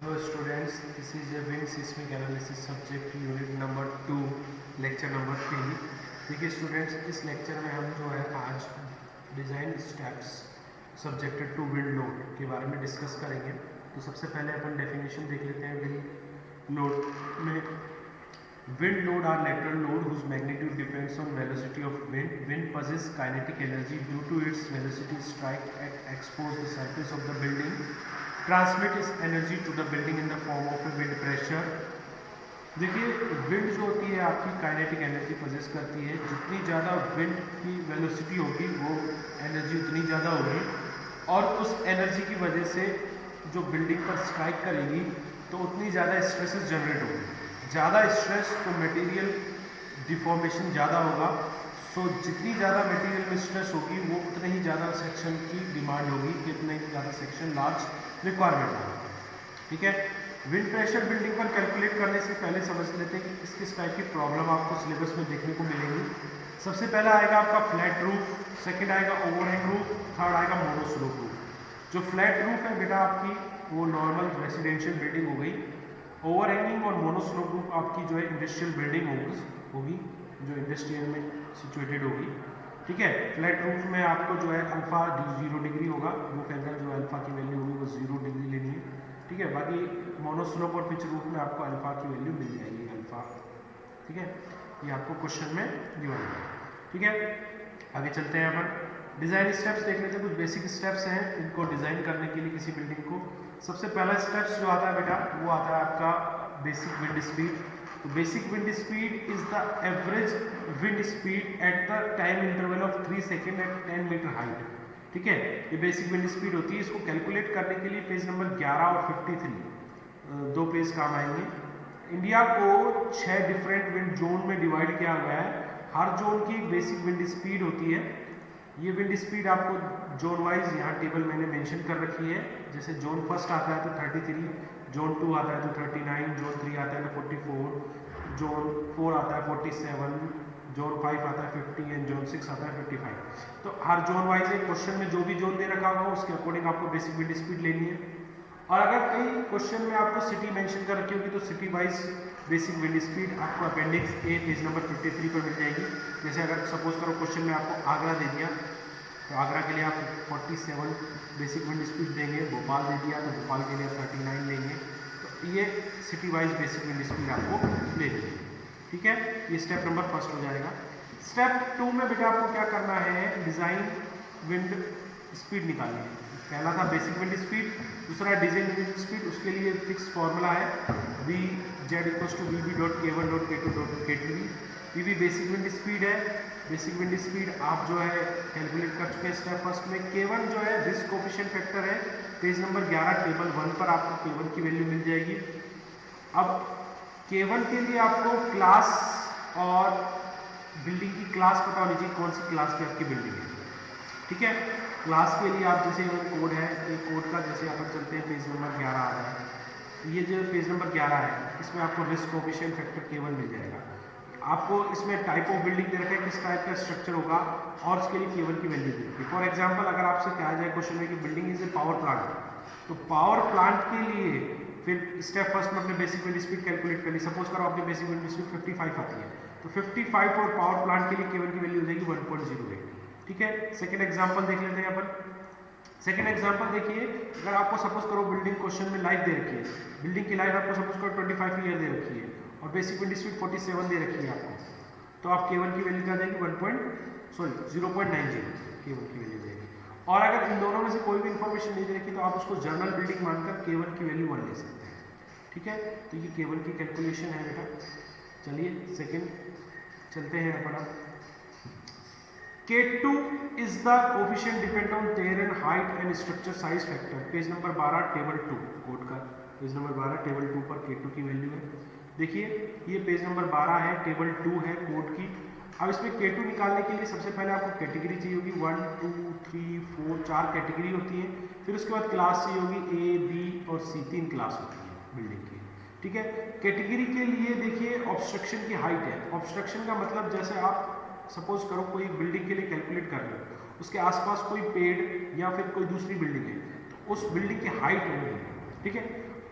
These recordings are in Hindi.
Hello students, this is a wind seismic analysis subject unit number 2 lecture number 3। देखिए स्टूडेंट्स, इस लेक्चर में हम जो है आज design steps subjected to wind load के बारे में डिस्कस करेंगे। तो सबसे पहले अपन डेफिनेशन देख लेते हैं विंड लोड में। Wind load are lateral load whose magnitude depends on velocity of wind. Wind possesses kinetic energy due to its velocity strike at expose the surface of the building, transmit its energy to the building in the form of a wind pressure। देखिए विंड जो होती है आपकी काइनेटिक एनर्जी पोजेस करती है। जितनी ज़्यादा विंड की वेलोसिटी होगी वो एनर्जी उतनी ज़्यादा होगी, और उस एनर्जी की वजह से जो बिल्डिंग पर स्ट्राइक करेगी तो उतनी ज़्यादा स्ट्रेसेस जनरेट होगी। ज़्यादा स्ट्रेस तो मटेरियल डिफॉर्मेशन ज़्यादा होगा। सो जितनी ज़्यादा मटेरियल में स्ट्रेस होगी वो उतने ही ज़्यादा सेक्शन की डिमांड होगी कि उतने ही ज़्यादा सेक्शन लार्ज रिक्वायरमेंट होगा। ठीक है, विंड प्रेशर बिल्डिंग पर कैलकुलेट करने से पहले समझ लेते हैं कि किस किस टाइप की प्रॉब्लम आपको सिलेबस में देखने को मिलेंगी। सबसे पहला आएगा आपका फ्लैट रूफ, सेकंड आएगा ओवरहैंग रूफ, थर्ड आएगा मोनोस्लोप रूफ। जो फ्लैट रूफ है बेटा आपकी वो नॉर्मल रेसिडेंशियल बिल्डिंग हो गई। ओवरहैंगिंग और मोनोस्लोप रूफ आपकी जो है इंडस्ट्रियल बिल्डिंग होगी जो इंडस्ट्रियल में सिचुएटेड होगी। ठीक है, फ्लैट रूफ में आपको जो है अल्फा 0 डिग्री होगा, वो के अंदर जो अल्फा की वैल्यू होगी वो 0 डिग्री लेनी है। ठीक है, बाकी मोनोस्लोप और पिच रूफ में आपको अल्फा की वैल्यू मिल जाएगी अल्फा। ठीक है, ये आपको क्वेश्चन में गिवन है। ठीक है, आगे चलते हैं अपन डिज़ाइन स्टेप्स देख लेते हैं। कुछ बेसिक स्टेप्स हैं इनको डिज़ाइन करने के लिए किसी बिल्डिंग को। सबसे पहला स्टेप्स जो आता है बेटा वो आता है आपका बेसिक विंड स्पीड। तो basic wind speed is the average wind speed at the time interval of 3 second एट 10 मीटर हाइट। ठीक है, ये बेसिक विंड स्पीड होती है। इसको कैलकुलेट करने के लिए पेज नंबर 11 और 53 दो पेज काम आएंगे। इंडिया को 6 डिफरेंट विंड जोन में डिवाइड किया गया है। हर जोन की बेसिक विंड स्पीड होती है। ये विंड स्पीड आपको जोन वाइज यहाँ टेबल मैंने मेंशन कर रखी है। जैसे जोन फर्स्ट आता है तो 33, जोन 2 आता है तो 39, जोन 3 आता है तो 44, जोन 4 आता है 47, जोन 5 आता है 50 एंड जोन 6 आता है 55। तो हर जोन वाइज एक क्वेश्चन में जो भी जोन दे रखा होगा उसके अकॉर्डिंग आपको बेसिक विंड स्पीड लेनी है। और अगर कई क्वेश्चन में आपको सिटी मेंशन कर रखी होगी तो city wise basic wind speed आपको अपेंडिक्स ए पेज नंबर 53 पर मिल जाएगी। जैसे अगर सपोज करो क्वेश्चन में आपको आगरा दे दिया तो आगरा के लिए आप 47 बेसिक विंड स्पीड देंगे। भोपाल दे दिया तो भोपाल के लिए 39 लेंगे। तो ये city wise basic wind speed आपको ले लेंगे। ठीक है, ये स्टेप नंबर फर्स्ट हो जाएगा। स्टेप 2 में बेटा आपको क्या करना है, डिज़ाइन विंड स्पीड निकालनी है। पहला था बेसिक विंड स्पीड, दूसरा डिजाइन विंड स्पीड। उसके लिए फिक्स फॉर्मूला है V Z equals to V B dot K one dot K two dot K two. V B basic wind speed है। बेसिक विंड स्पीड आप जो है कैलकुलेट कर चुके हैं स्टेप फर्स्ट में। के1 जो है रिस्क कोफिशिएंट फैक्टर है। पेज नंबर 11 टेबल 1 पर आपको के1 की वैल्यू मिल जाएगी। अब के1 के लिए आपको क्लास और बिल्डिंग की क्लास पता होनी चाहिए, कौन सी क्लास की आपकी बिल्डिंग है। ठीक है, क्लास के लिए आप जैसे कोड है, एक कोड का जैसे अपन चलते हैं पेज नंबर 11 आ रहा है। ये जो पेज नंबर 11 है इसमें आपको रिस्क कोफिशिएंट फैक्टर के1 मिल जाएगा। आपको इसमें टाइप ऑफ बिल्डिंग दे रखा है, किस टाइप का स्ट्रक्चर होगा और उसके लिए के1 की वैल्यू दी है। फॉर एग्जांपल अगर आपसे कहा जाए क्वेश्चन में कि building is a power plant, तो पावर प्लांट के लिए फिर स्टेप फर्स्ट में अपने बेसिक विंड स्पीड कैलकुलेट करनी। सपोज करो आपकी बेसिक विंड स्पीड 55 आती है तो 55 और पावर प्लांट के लिए के1 की वैल्यू हो जाएगी 1.08। ठीक है, सेकंड एग्जांपल देख लेते हैं अपन। सेकंड एग्जांपल देखिए, अगर आपको सपोज करो बिल्डिंग क्वेश्चन में लाइफ दे रखी है, बिल्डिंग की लाइफ आपको सपोज करो 25 ईयर दे रखी है और बेसिक विंड स्पीड 47 दे रखी है आपको, तो आप के1 की वैल्यू क्या देंगे 0.90 के1 की वैल्यू देंगे। और अगर इन दोनों में से कोई भी इंफॉर्मेशन नहीं दे रखी तो आप उसको जनरल बिल्डिंग मानकर के1 की वैल्यू 1 ले सकते हैं। ठीक है, तो ये के1 की कैलकुलेशन है बेटा। चलिए सेकेंड चलते हैं अपना। K2 is the coefficient depend on tear and height and structure size factor। Page number 12 table 2 code का पेज नंबर 12 टेबल 2 पर K2 की वैल्यू है। देखिए ये पेज नंबर 12 है, टेबल 2 है कोड की। अब इसमें K2 निकालने के लिए सबसे पहले आपको कैटेगरी चाहिए होगी। 1 2 3 4 4 कैटेगरी होती है। फिर उसके बाद क्लास चाहिए होगी A B और C, 3 क्लास होती है बिल्डिंग की। ठीक है, कैटेगरी के लिए देखिए ऑब्स्ट्रक्शन की हाइट है। ऑब्स्ट्रक्शन का मतलब जैसे आप सपोज करो कोई बिल्डिंग के लिए कैलकुलेट कर रहे हो, उसके आसपास कोई पेड़ या फिर कोई दूसरी बिल्डिंग है तो उस बिल्डिंग की हाइट होगी। ठीक है,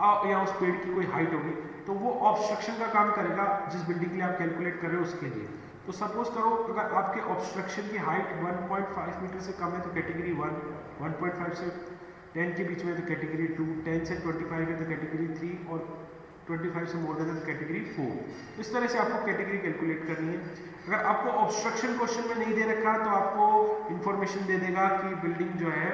या उस पेड़ की कोई हाइट होगी, तो वो ऑब्स्ट्रक्शन का काम करेगा जिस बिल्डिंग के लिए आप कैलकुलेट कर रहे हो उसके लिए। तो सपोज करो अगर आपके ऑब्स्ट्रक्शन की हाइट 1.5 मीटर से कम है तो कैटेगरी 1, 1.5 से 10 के बीच में तो कैटेगरी 2, 10 से 25 है तो कैटेगरी 3 और 25 से मोर देन कैटेगरी 4। इस तरह से आपको कैटेगरी कैलकुलेट करनी है। अगर आपको ऑब्स्ट्रक्शन क्वेश्चन में नहीं दे रखा तो आपको इंफॉर्मेशन दे देगा कि बिल्डिंग जो है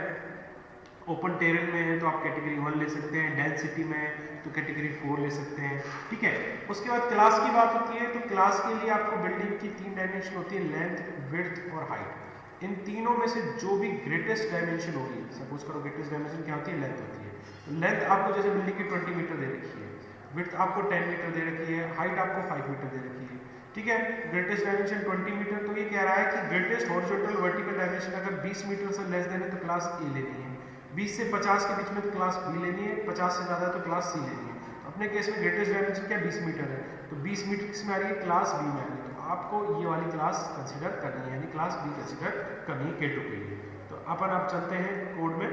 ओपन टेरेन में है तो आप कैटेगरी 1 ले सकते हैं, डेंसिटी में है तो कैटेगरी 4 ले सकते हैं, ठीक है। उसके बाद क्लास की बात होती है तो क्लास के लिए आपको बिल्डिंग की 3 डायमेंशन होती है, लेंथ, विड्थ और हाइट। इन तीनों में से जो भी ग्रेटेस्ट डायमेंशन होगी, सपोज करो ग्रेटेस्ट डायमेंशन क्या होती है, लेंथ होती है। तो लेंथ आपको जैसे बिल्डिंग की 20 मीटर दे रखी है, विड्थ आपको 10 मीटर दे रखी है, हाइट आपको 5 मीटर दे रखी है, ठीक है। ग्रेटेस्ट डायमेंशन 20 मीटर, तो ये कह रहा है कि ग्रेटेस्ट हॉरिजॉन्टल वर्टिकल डायमेंशन अगर 20 मीटर से लेस देन है तो क्लास ए लेनी है, 20 से 50 के बीच में तो क्लास बी लेनी है, 50 से ज़्यादा तो क्लास सी लेनी है। तो अपने केस में ग्रेटेस्ट डायमेंशन क्या 20 मीटर है, तो 20 मीटर किसमें आ रही है, क्लास बी में आ रही है। तो आपको ये वाली क्लास कंसिडर करनी है, यानी क्लास बी कंसिडर करनी है K2 के लिए। तो अपन आप चलते हैं कोड में।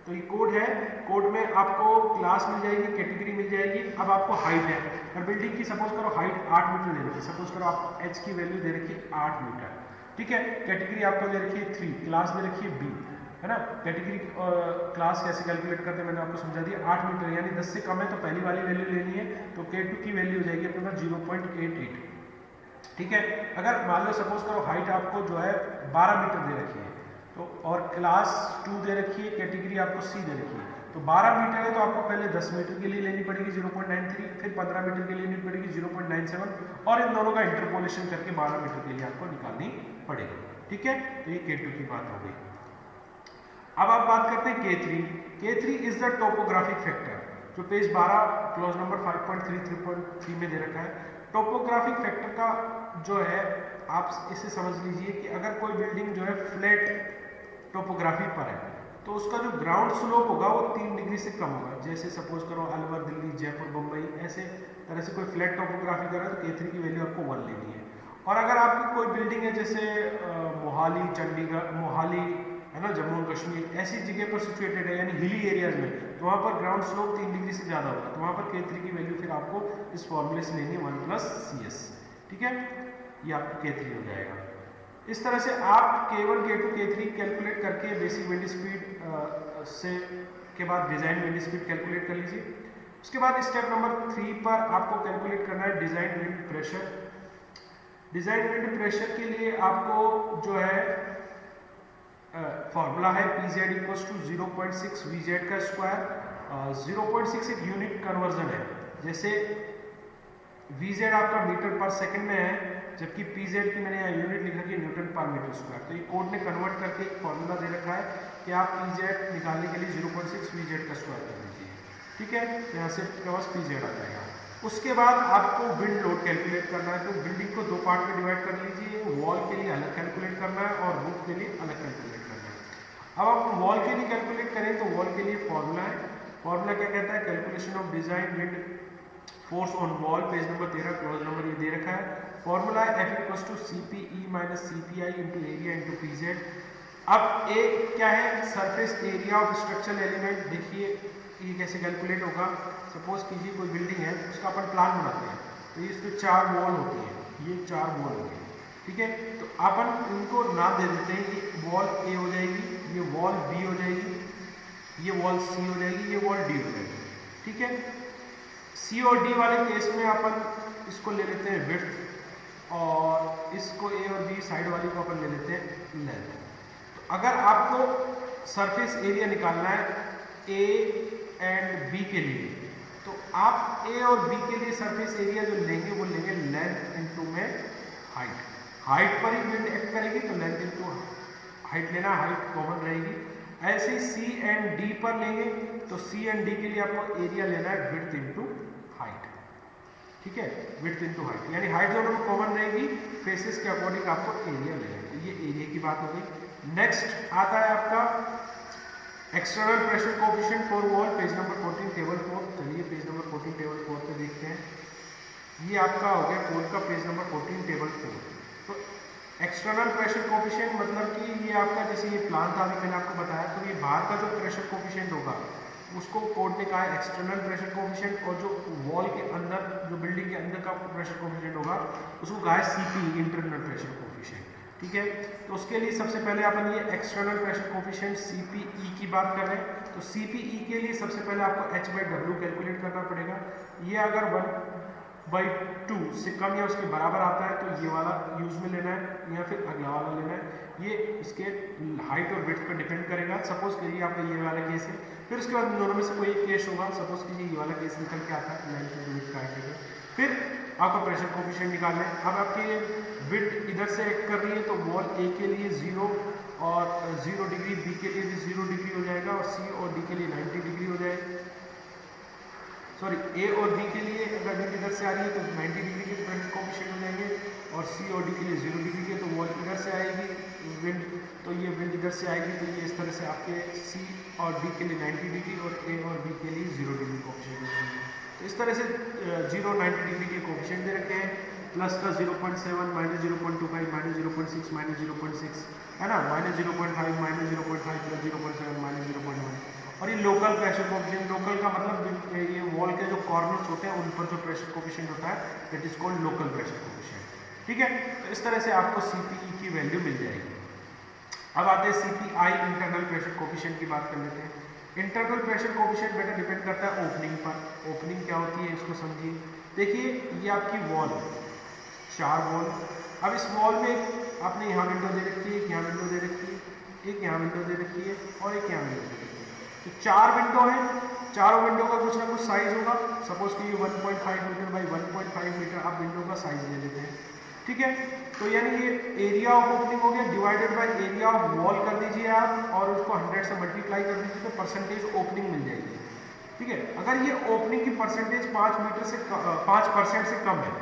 तो ये कोड है, कोड में आपको क्लास मिल जाएगी, कैटेगरी मिल जाएगी। अब आपको हाइट है, और बिल्डिंग की सपोज करो हाइट 8 मीटर दे रखी है, सपोज करो आप एच की वैल्यू दे रखी है 8 मीटर, ठीक है। कैटेगरी आपको दे रखी है 3, क्लास दे रखी है बी, है ना। कैटेगरी क्लास कैसे कैलकुलेट करते हैं मैंने आपको समझा दिया, 8 मीटर यानी 10 से कम है तो पहली वाली वैल्यू लेनी है, तो K2 की वैल्यू हो जाएगी अपने पास 0.88, ठीक है। अगर मान लो सपोज करो हाइट आपको जो है 12 मीटर दे रखी है तो, और क्लास 2 दे रखी है, कैटेगरी आपको सी दे रखी है, तो 12 मीटर है तो आपको पहले 10 मीटर के लिए लेनी पड़ेगी 0.93, फिर 15 मीटर के लिए लेनी पड़ेगी 0.97 और इन दोनों का इंटरपोलेशन करके 12 मीटर के लिए आपको निकालनी पड़ेगी, ठीक है। तो ये K2 की बात हो गई। अब आप बात करते हैं K3। K3 is the topographic factor, जो पेज 12 क्लॉज नंबर 5.3 में दे रखा है। टोपोग्राफिक फैक्टर का जो है आप इसे समझ लीजिए कि अगर कोई बिल्डिंग जो है फ्लैट टोपोग्राफी पर है तो उसका जो ग्राउंड स्लोप होगा वो 3 डिग्री से कम होगा। जैसे सपोज करो अलवर, दिल्ली, जयपुर, मुंबई, ऐसे तरह से कोई फ्लैट टोपोग्राफी कर रहा है तो K3 की वैल्यू आपको 1 लेनी है। और अगर आपकी कोई बिल्डिंग है जैसे मोहाली, चंडीगढ़, मोहाली है ना, जम्मू और कश्मीर, ऐसी जगह पर सिचुएटेड है यानी हिली एरियाज में, तो वहाँ पर ग्राउंड स्लोप 3 डिग्री से ज़्यादा होगा, तो वहाँ पर K3 की वैल्यू फिर आपको इस फॉर्मूले से लेनी है 1 + CS, ठीक है। ये आपको K3 हो जाएगा। इस तरह से आप K1, K2, K3 कैलकुलेट करके बेसिक विंड स्पीड से के बाद डिज़ाइन विंड स्पीड कैलकुलेट कर लीजिए। उसके बाद स्टेप नंबर 3 पर आपको कैलकुलेट करना है design wind pressure. Design wind pressure के लिए आपको जो है फॉर्मूला है PZ = 0.6 VZ का स्क्वायर। 0.6 एक यूनिट कन्वर्जन है, जैसे VZ आपका मीटर पर सेकंड में है जबकि PZ की मैंने यहाँ यूनिट लिख रखी है न्यूटन पर मीटर स्क्वायर। तो ये कोड ने कन्वर्ट करके एक फॉर्मूला दे रखा है कि आप PZ निकालने के लिए 0.6 VZ का स्क्वायर कर दीजिए, ठीक है। यहाँ से प्लस PZ आ जाएगा। उसके बाद आपको विंड लोड कैलकुलेट करना है, तो बिल्डिंग को 2 पार्ट में डिवाइड कर लीजिए, वॉल के लिए अलग कैलकुलेट करना है और रूफ के लिए अलग कैलकुलेट करना है। अब आप वॉल के लिए कैलकुलेट करें तो वॉल के लिए फॉर्मूला है, फॉर्मूला क्या कहता है, calculation of design wind force on wall, page number 13 close number ये दे रखा है। फॉर्मूला है F = CPE - CPI × area × PZ। अब ए क्या है, surface area of structural element. देखिए ये कैसे कैलकुलेट होगा, सपोज कीजिए कोई बिल्डिंग है उसका अपन प्लान बनाते हैं, तो ये इसमें 4 वॉल होती है, ये 4 वॉल होती है, ठीक है। तो अपन इनको नाम दे देते हैं, ये वॉल A हो जाएगी, ये वॉल B हो जाएगी, ये वॉल C हो जाएगी, ये वॉल D हो जाएगी, ठीक है। C और D वाले केस में अपन इसको ले लेते हैं विड्थ और इसको A और B साइड वाली को अपन ले लेते हैं लेंथ। तो अगर आपको सरफेस एरिया निकालना है A एंड B के लिए, तो आप A और B के लिए सरफेस एरिया जो लेंगे वो लेंगे लेंथ इनटू में हाइट। हाइट पर ही विंड एक्ट करेगी तो लेंथ इनटू हाइट लेना, हाइट कॉमन रहेगी। ऐसे ही C एंड D पर लेंगे तो C एंड D के लिए आपको एरिया लेना है विड्थ इनटू हाइट, ठीक है, विड्थ इनटू हाइट, यानी हाइट दोनों में कॉमन रहेगी, फेसेस के अकॉर्डिंग आपको एरिया लेना है। तो ये एरिया की बात हो गई। नेक्स्ट आता है आपका external pressure coefficient for wall, page number 14 table 4। चलिए पेज नंबर 14 टेबल 4 पे देखते हैं। ये आपका हो गया कोड का पेज नंबर 14 टेबल 4। तो एक्सटर्नल प्रेशर कोएफिशिएंट मतलब कि ये आपका जैसे ये प्लान था अभी मैंने आपको बताया, तो ये बाहर का जो प्रेशर कोएफिशिएंट होगा उसको कोड ने कहा है एक्सटर्नल प्रेशर कोफिशिएंट, और जो वॉल के अंदर, जो बिल्डिंग के अंदर का प्रेशर कोफिशिएंट होगा उसको कहा है सीपी, इंटरनल प्रेशर कोफिशिएंट। ठीक है, तो उसके लिए सबसे पहले अपन ये एक्सटर्नल प्रेशर कोफिशिएंट सीपीई की बात कर रहे हैं। तो सीपीई के लिए सबसे पहले आपको h/w कैलकुलेट करना पड़ेगा। ये अगर 1/2 से कम या उसके बराबर आता है तो ये वाला यूज में लेना है या फिर अगला वाला लेना है। ये इसके हाइट और विड्थ पर डिपेंड करेगा। सपोज करिए आपका ये वाला केस है, फिर उसके बाद इन दोनों में से कोई एक केस होगा। सपोज कीजिए ये वाला केस निकल के आता है 9 विड्थ का है, फिर आपका प्रेशर कोफिशिएंट निकालना है। अब आपके विड्थ इधर से एक्ट कर रही है तो वॉल ए के लिए 0 और 0 डिग्री, बी के लिए भी 0 डिग्री हो जाएगा, और सी और डी के लिए 90 डिग्री हो जाएगी। सॉरी, ए और बी के लिए अगर विंड इधर से आ रही है तो 90 डिग्री के प्रेशर कोफिशिएंट हो जाएंगे, और सी और डी के लिए 0 डिग्री के, तो वॉल इधर से आएगी विंड, तो ये विंड इधर से आएगी, तो ये इस तरह से आपके सी और डी के लिए 90 डिग्री और ए और बी के लिए 0 डिग्री कोफिशिएंट हो जाएंगे। तो इस तरह से 0, 90 डिग्री के कोफिशिएंट दे रखे हैं, प्लस का 0.7, माइनस 0.25, माइनस 0.6, माइनस 0.6 है ना, माइनस 0.5, माइनस 0.5, प्लस 0.7, माइनस 0.1। और ये लोकल प्रेशर कोफिशिएंट, लोकल का मतलब ये वॉल के जो कॉर्नर्स होते हैं उन पर जो प्रेशर कोफिशिएंट होता है that is called local pressure coefficient. ठीक है, तो इस तरह से आपको सीपीई की वैल्यू मिल जाएगी। अब आते हैं सीपीआई, इंटरनल प्रेशर कोफिशिएंट की बात कर लेते हैं। इंटरनल प्रेशर कोफिशिएंट बेटा डिपेंड करता है ओपनिंग पर। ओपनिंग क्या होती है इसको समझिए। देखिए ये आपकी वॉल, 4 वॉल। अब इस वॉल में आपने यहाँ विंडो दे रखी है, एक यहाँ विंडो दे रखी है, एक यहाँ विंडो दे रखी है और एक यहाँ विंडो दे रखी है। तो 4 विंडो है, चारों विंडो का कुछ ना कुछ साइज होगा। सपोज कि ये 1.5 मीटर बाई 1.5 मीटर आप विंडो का साइज ले लेते हैं। ठीक है, तो यानी ये एरिया ऑफ ओपनिंग हो गया, divided by area of wall कर दीजिए आप, और उसको 100 से मल्टीप्लाई कर दीजिए तो परसेंटेज ओपनिंग मिल जाएगी। ठीक है, अगर ये ओपनिंग की परसेंटेज 5% से कम है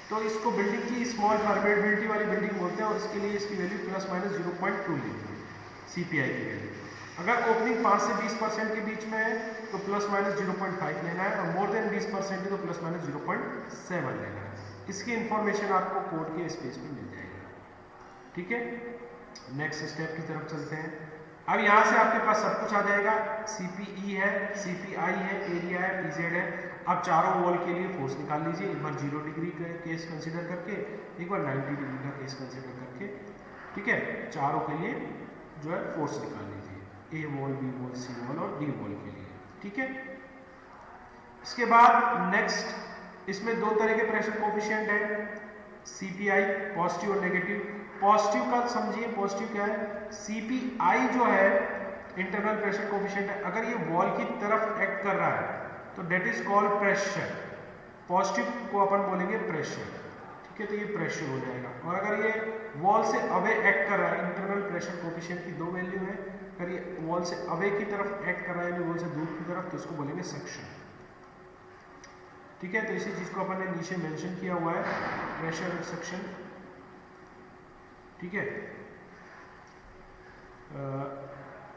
तो इसको बिल्डिंग की स्मॉल परमेबिलिटी वाली बिल्डिंग बोलते हैं, और इसके लिए इसकी वैल्यू प्लस माइनस 0.2 लेंगे सीपीआई की वैल्यू। अगर ओपनिंग 5 से 20% के बीच में है तो प्लस माइनस 0.5 लेना है, और मोर देन 20% है तो प्लस माइनस 0.7 लेना है। इसकी इंफॉर्मेशन आपको कोड के स्पेस में मिल जाएगी। ठीक है, नेक्स्ट स्टेप की तरफ चलते हैं। अब यहाँ से आपके पास सब कुछ आ जाएगा। सीपीई है, सीपीआई है, एरिया है, पीजेड है। अब चारों वॉल के लिए फोर्स निकाल लीजिए, एक बार 0 डिग्री का केस कंसिडर करके, एक बार 90 डिग्री का केस कंसिडर करके। ठीक है, चारों के लिए जो है फोर्स निकाल लीजिए, ए वॉल, बी वॉल, सी वॉल और डी वॉल के लिए। ठीक है, इसके बाद नेक्स्ट इसमें 2 तरह के प्रेशर कोफिशिएंट है सीपीआई, पॉजिटिव और नेगेटिव। पॉजिटिव का समझिए, पॉजिटिव क्या है, सीपीआई जो है इंटरनल प्रेशर कोफिशिएंट है, अगर ये वॉल की तरफ एक्ट कर रहा है तो that is called pressure. Positive को अपन बोलेंगे प्रेशर। ठीक है, तो ये प्रेशर हो जाएगा। और अगर ये वॉल से अवे एक्ट कर रहा है, इंटरनल प्रेशर कोफिशिएंट की 2 वैल्यू है, अगर ये वॉल से अवे की तरफ एक्ट कर रहा है, वॉल से दूर की तरफ, तो इसको बोलेंगे सक्शन। ठीक है, तो इसी चीज को अपन ने नीचे मेंशन किया हुआ है, प्रेशर और सक्शन। ठीक है,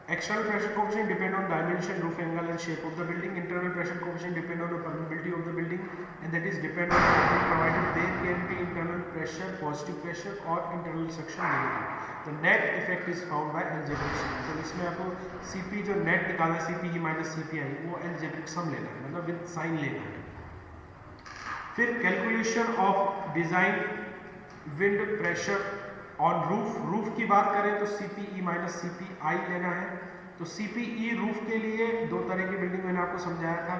external pressure coefficient depend on dimension, roof angle and shape of the building. Internal pressure coefficient depend on the permeability of the building, and that is depend on the opening provided. There can be internal pressure, positive pressure, or internal suction, negative. The net effect is found by algebraic sum. तो इसमें आपको CP जो net निकालना है, CPE minus CPI, वो algebraic sum लेना है, मतलब with sign लेना है। फिर calculation of design wind pressure on roof. Roof की बात करें तो सीपीई माइनस सीपीआई लेना है। तो सीपीई रूफ के लिए 2 तरह की बिल्डिंग मैंने आपको समझाया था,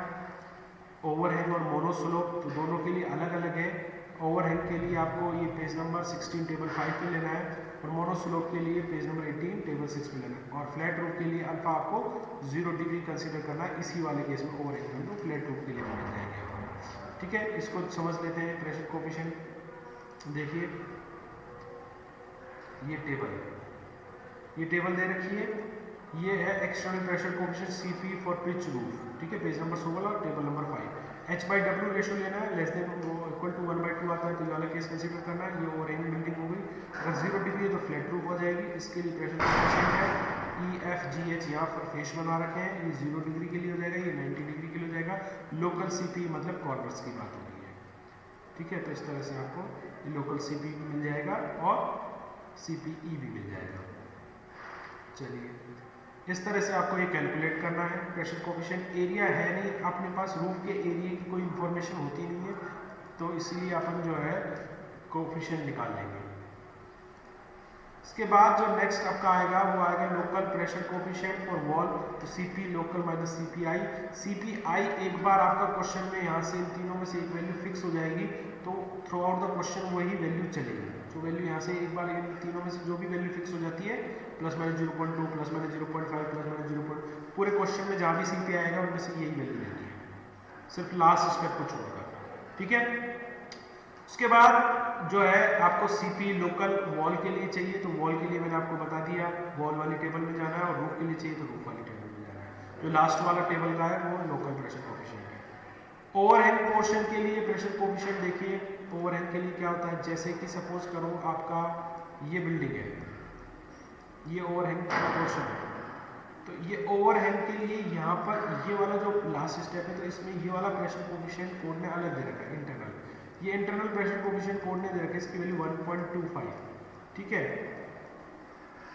ओवरहैंग और मोनोस्लोप, तो दोनों के लिए अलग अलग है। ओवरहैंग के लिए आपको ये पेज नंबर 16 टेबल 5 पे लेना है, और मोनोस्लोप के लिए पेज नंबर 18 टेबल 6 पे लेना है। और फ्लैट रूफ के लिए अल्फा आपको 0 डिग्री कंसिडर करना है, इसी वाले केस में ओवरहैंग में तो फ्लैट रूफ के लिए मिल जाएंगे। ठीक है, इसको समझ लेते हैं प्रेशर कोफिशिएंट। देखिए ये टेबल है, ये टेबल दे रखी है, ये है external pressure coefficient CP for pitch roof. ठीक है, पेज नंबर 16 और टेबल नंबर 5। h/w रेशियो लेना है, लेस देन इक्वल टू 1/2 आता है तो ये वाला केस कंसीडर करना है। ये ओवरहैंग बिल्डिंग हो गई, अगर 0 डिग्री है तो फ्लैट रूफ हो जाएगी। इसके लिए प्रेशर कोफिशिएंट है EFGH, यहाँ पर फेस बना रखे हैं, ये 0 डिग्री के लिए हो जाएगा, ये 90 डिग्री के लिए हो जाएगा। लोकल सीपी मतलब कॉर्नर्स की बात हो रही है। ठीक है, तो इस तरह से आपको ये लोकल सीपी भी मिल जाएगा और सीपीई भी मिल जाएगा। चलिए, इस तरह से आपको ये कैलकुलेट करना है प्रेशर कोफिशिएंट। एरिया है नहीं अपने पास, रूफ के एरिया की कोई इंफॉर्मेशन होती नहीं है, तो इसीलिए अपन जो है कोफिशिएंट निकाल लेंगे। इसके बाद जो नेक्स्ट आपका आएगा वो आएगा local pressure coefficient for wall, तो CP local minus CPI. CPI एक बार आपका क्वेश्चन में यहाँ से इन तीनों में से एक वैल्यू फिक्स हो जाएगी, तो थ्रू आउट द क्वेश्चन वही वैल्यू चलेगी। जो वैल्यू यहाँ से एक बार इन तीनों में से जो भी वैल्यू फिक्स हो जाती है, plus minus 0.2, plus minus 0.5, plus minus 0. पूरे क्वेश्चन में जहाँ भी सीपी आएगा उनमें से यही वैल्यू रहती है, सिर्फ लास्ट स्टेप को छोड़कर। ठीक है, उसके बाद जो है आपको सीपी लोकल वॉल के लिए चाहिए, तो वॉल के लिए मैंने आपको बता दिया वॉल वाली टेबल में जाना है, और रूफ के लिए चाहिए तो रूफ वाली टेबल में जाना है। जो लास्ट वाला टेबल का है वो लोकल प्रेशर कोफिशिएंट है। ओवरहैंग पोर्शन के लिए प्रेशर कोफिशिएंट देखिए, ओवरहैंग के लिए क्या होता है, जैसे कि सपोज करो आपका ये बिल्डिंग है, ये ओवरहैंग का पोर्शन है, तो ये ओवरहैंग के लिए यहाँ पर ये वाला जो लास्ट स्टेप है, तो इसमें ये वाला प्रेशर कोफिशिएंट कोड ने अलग दे रखा है इंटरनल। ये इंटरनल प्रेशर कोफिशिएंट कोड ने दे रखा है, इसकी वैल्यू 1.25। ठीक है,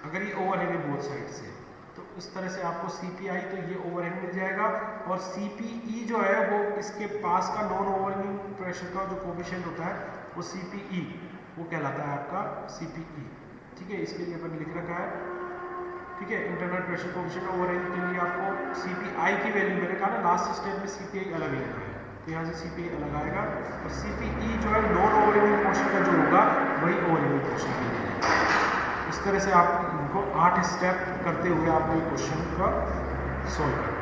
अगर ये ओवरहैंग है बोथ साइड से, तो इस तरह से आपको सीपीआई तो ये ओवरहैंग मिल जाएगा, और सीपीई जो है वो इसके पास का नॉन ओवरहैंगिंग प्रेशर का जो कोफिशिएंट होता है वो सीपीई वो कहलाता है आपका सीपीई। ठीक है, इसके लिए अपन लिख रखा है। ठीक है, इंटरनल प्रेशर कोफिशिएंट ओवरहैंग के लिए आपको सीपीआई की वैल्यू, मैंने कहा ना लास्ट स्टेप में सीपीआई अलग लेना है, तो यहाँ से सीपीआई अलग आएगा, और सीपीई जो है नॉन ओवरहैंगिंग पोर्शन का जो होगा वही ओवरहैंगिंग पोर्शन के लिए। इस तरह से आप इनको 8 स्टेप करते हुए आप ये क्वेश्चन का सॉल्व करते हैं।